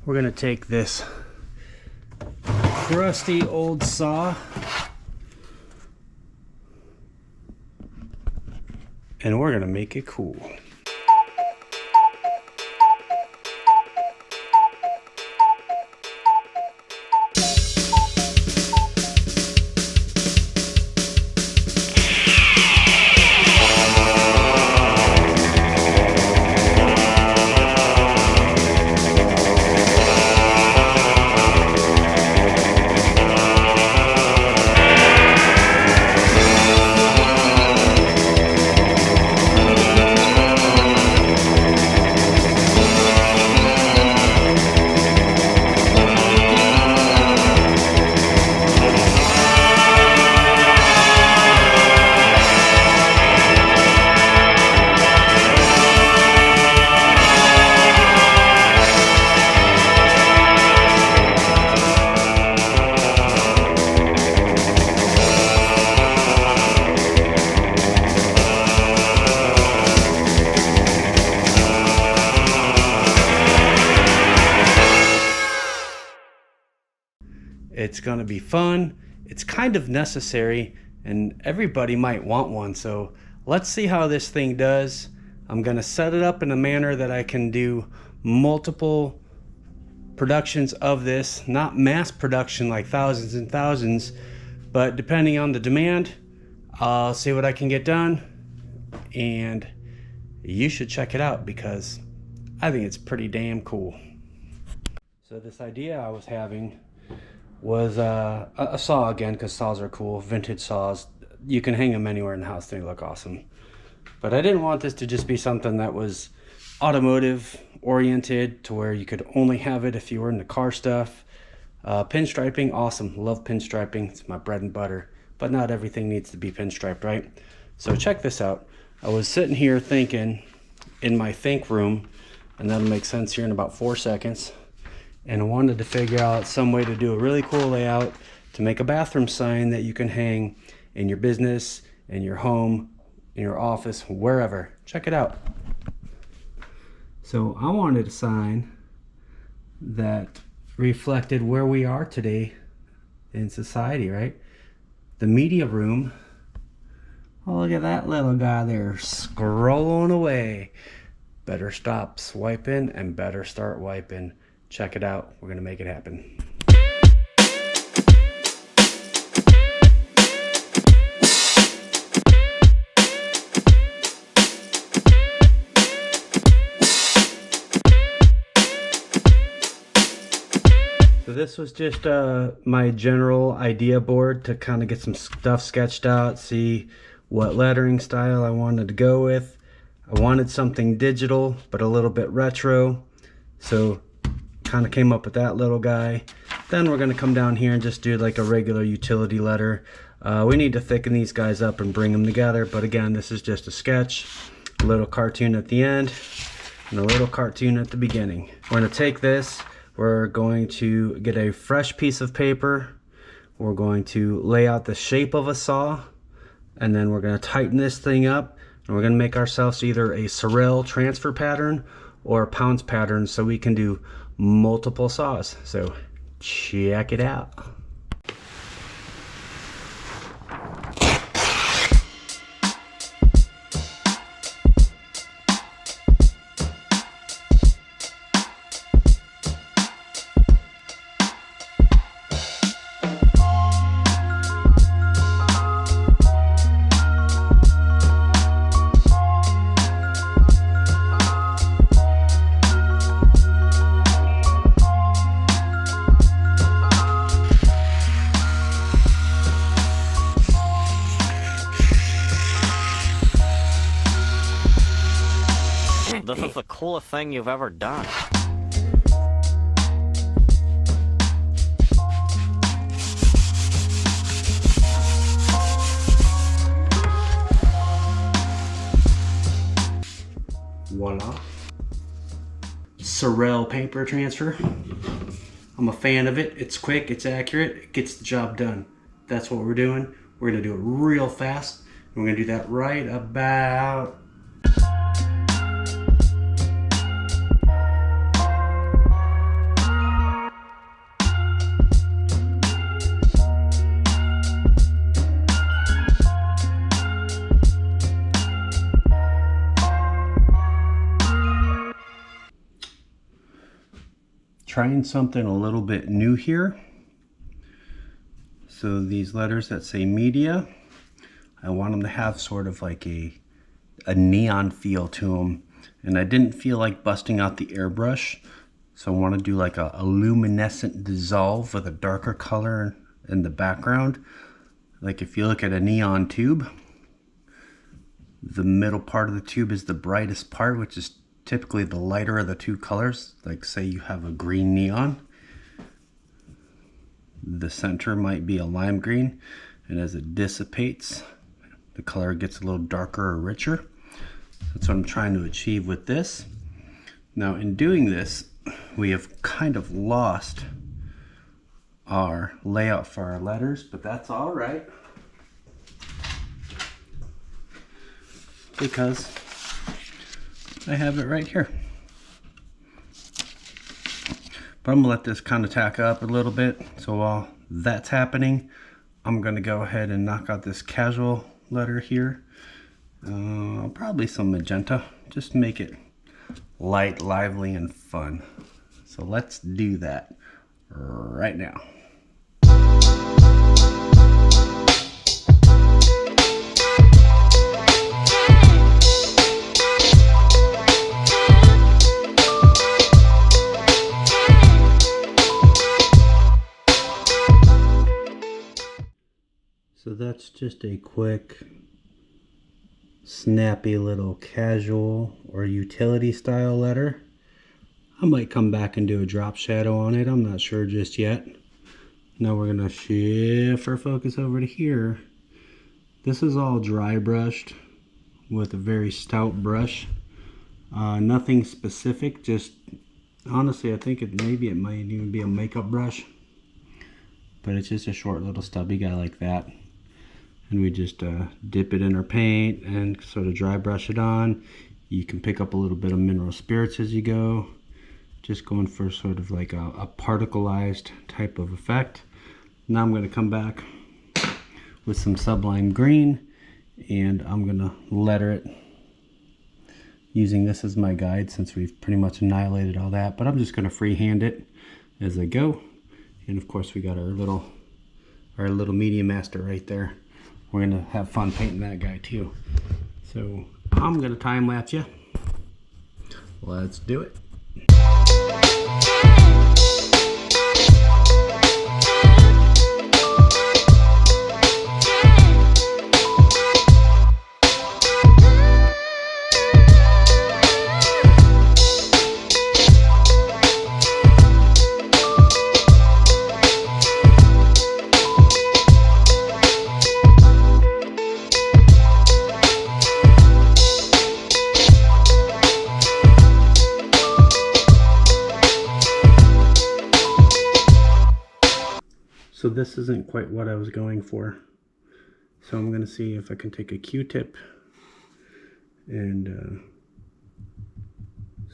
We're gonna take this crusty old saw and we're gonna make it cool. It's gonna be fun. It's kind of necessary and everybody might want one. So let's see how this thing does. I'm gonna set it up in a manner that I can do multiple productions of this, not mass production like thousands and thousands, but depending on the demand, I'll see what I can get done. And you should check it out because I think it's pretty damn cool. So this idea I was having was a saw again, because saws are cool, vintage saws. You can hang them anywhere in the house, they look awesome. But I didn't want this to just be something that was automotive oriented to where you could only have it if you were into car stuff. Pinstriping, awesome, love pinstriping, it's my bread and butter. But not everything needs to be pinstriped, right? So check this out. I was sitting here thinking in my think room, and that'll make sense here in about 4 seconds. And I wanted to figure out some way to do a really cool layout to make a bathroom sign that you can hang in your business, in your home, in your office, wherever. Check it out. So I wanted a sign that reflected where we are today in society, right? The media room. Oh, look at that little guy there scrolling away. Better stop swiping and better start wiping. Check it out. We're gonna make it happen. So this was just my general idea board to kind of get some stuff sketched out, see what lettering style I wanted to go with. I wanted something digital, but a little bit retro. So kind of came up with that little guy. Then we're going to come down here and just do like a regular utility letter. We need to thicken these guys up and bring them together, but again, this is just a sketch. A little cartoon at the end and a little cartoon at the beginning. We're going to take this, we're going to get a fresh piece of paper, we're going to lay out the shape of a saw, and then we're going to tighten this thing up, and we're going to make ourselves either a Sorel transfer pattern or a pounce pattern so we can do multiple saws. So check it out. This is the coolest thing you've ever done. Voila. Sorel paper transfer. I'm a fan of it. It's quick, it's accurate, it gets the job done. That's what we're doing. We're gonna do it real fast. And we're gonna do that right about trying something a little bit new here. So these letters that say media, I want them to have sort of like a neon feel to them. And I didn't feel like busting out the airbrush. So I want to do like a luminescent dissolve with a darker color in the background. Like if you look at a neon tube, the middle part of the tube is the brightest part, which is typically the lighter of the two colors. Like say you have a green neon. The center might be a lime green, and as it dissipates, the color gets a little darker or richer. That's what I'm trying to achieve with this. Now in doing this, we have kind of lost our layout for our letters, but that's all right, because I have it right here. But I'm gonna let this kind of tack up a little bit. So while that's happening, I'm gonna go ahead and knock out this casual letter here. Probably some magenta, just to make it light, lively, and fun. So let's do that right now. So that's just a quick, snappy little casual or utility style letter. I might come back and do a drop shadow on it. I'm not sure just yet. Now we're gonna shift our focus over to here. This is all dry brushed with a very stout brush. Nothing specific, just honestly I think maybe it might even be a makeup brush. But it's just a short little stubby guy like that. And we just dip it in our paint and sort of dry brush it on. You can pick up a little bit of mineral spirits as you go. Just going for sort of like a particleized type of effect. Now I'm going to come back with some sublime green, and I'm going to letter it using this as my guide since we've pretty much annihilated all that. But I'm just going to freehand it as I go. And of course we got our little Media Master right there. We're gonna have fun painting that guy too. So I'm gonna time lapse you. Let's do it. So this isn't quite what I was going for. So I'm going to see if I can take a Q-tip and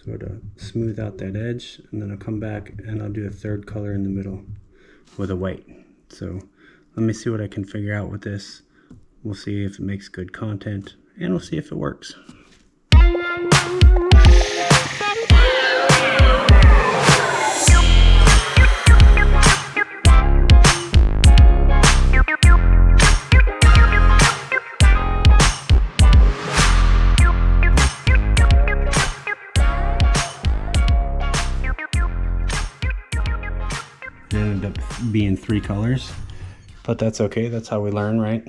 sort of smooth out that edge. And then I'll come back and I'll do a third color in the middle with a white. So let me see what I can figure out with this. We'll see if it makes good content, and we'll see if it works. It ended up being 3 colors, but that's okay. That's how we learn, right?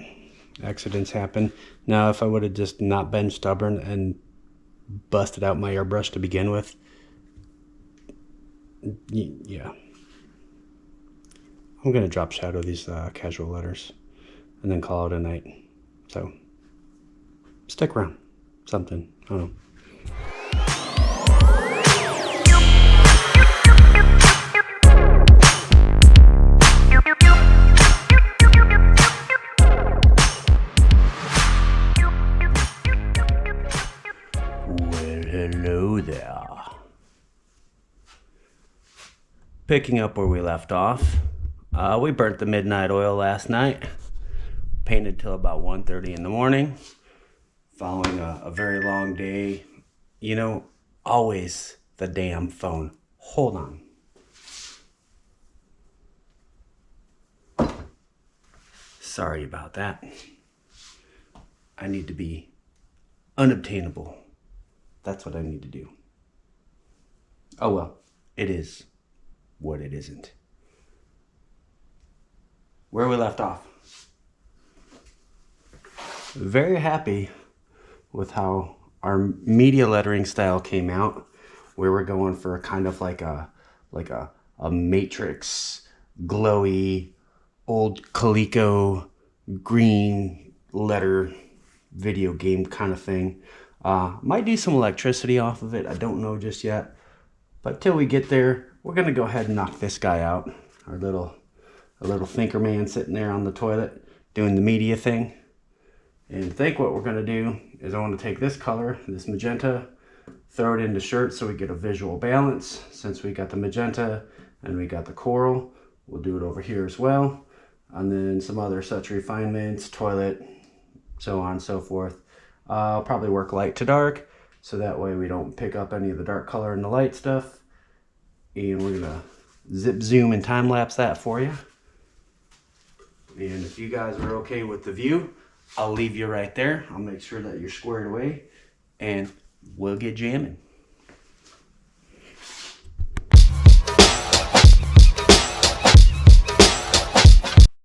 Accidents happen. Now, if I would have just not been stubborn and busted out my airbrush to begin with, yeah. I'm going to drop shadow these casual letters and then call it a night. So, stick around. Something. I don't know. Hello there. Picking up where we left off, we burnt the midnight oil last night, painted till about 1:30 in the morning, following a very long day. You know, always the damn phone. Hold on. Sorry about that. I need to be unobtainable. That's what I need to do. Oh well, it is what it isn't. Where we left off. Very happy with how our media lettering style came out. We were going for kind of like a matrix, glowy, old Coleco green letter video game kind of thing. Might do some electricity off of it. I don't know just yet. But till we get there, we're gonna go ahead and knock this guy out. Our little thinker man sitting there on the toilet doing the media thing. And I think what we're gonna do is I want to take this color, this magenta, throw it into shirt so we get a visual balance. Since we got the magenta and we got the coral, we'll do it over here as well. And then some other such refinements, toilet, so on and so forth. I'll probably work light to dark, so that way we don't pick up any of the dark color in the light stuff. And we're gonna zip zoom and time lapse that for you. And if you guys are okay with the view, I'll leave you right there. I'll make sure that you're squared away and we'll get jamming.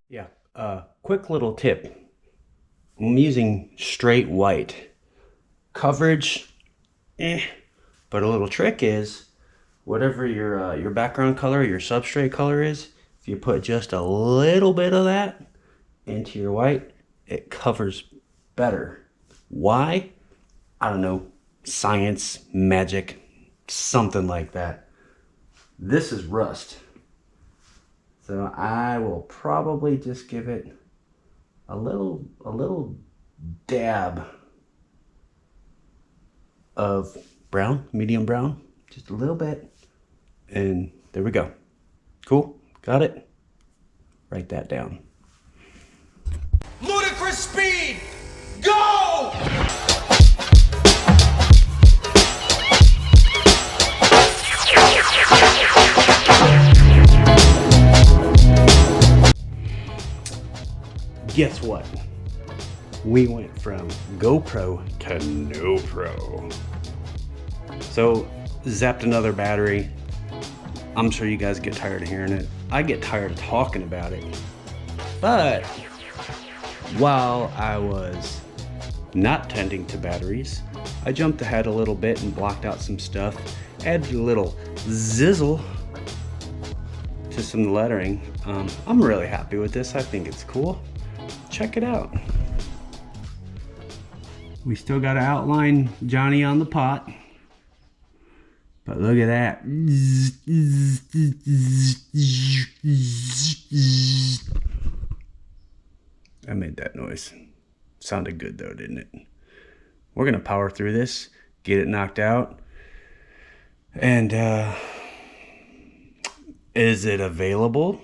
Yeah, quick little tip. I'm using straight white. Coverage, but a little trick is, whatever your background color, your substrate color is, if you put just a little bit of that into your white, it covers better. Why? I don't know. Science, magic, something like that. This is rust. So I will probably just give it a little dab of brown, medium brown, just a little bit. And there we go. Cool, got it? Write that down. Ludicrous speed! Go! Guess what? We went from GoPro to no pro. So, zapped another battery. I'm sure you guys get tired of hearing it. I get tired of talking about it. But while I was not tending to batteries, I jumped ahead a little bit and blocked out some stuff, added a little zizzle to some lettering. I'm really happy with this. I think it's cool. Check it out. We still got to outline Johnny on the pot. But look at that. I made that noise. Sounded good though, didn't it? We're going to power through this, get it knocked out. And is it available?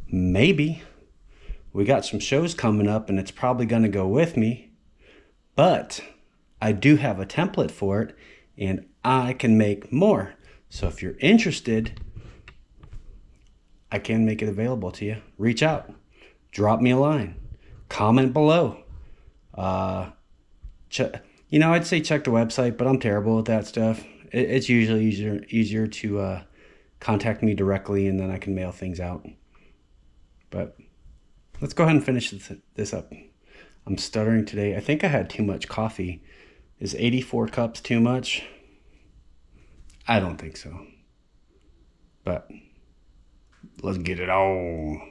Maybe. We got some shows coming up and it's probably going to go with me. But I do have a template for it and I can make more. So if you're interested, I can make it available to you. Reach out. Drop me a line. Comment below. I'd say check the website, but I'm terrible with that stuff. It's usually easier to contact me directly and then I can mail things out. But let's go ahead and finish this up. I'm stuttering today. I think I had too much coffee. Is 84 cups too much? I don't think so. But let's get it on.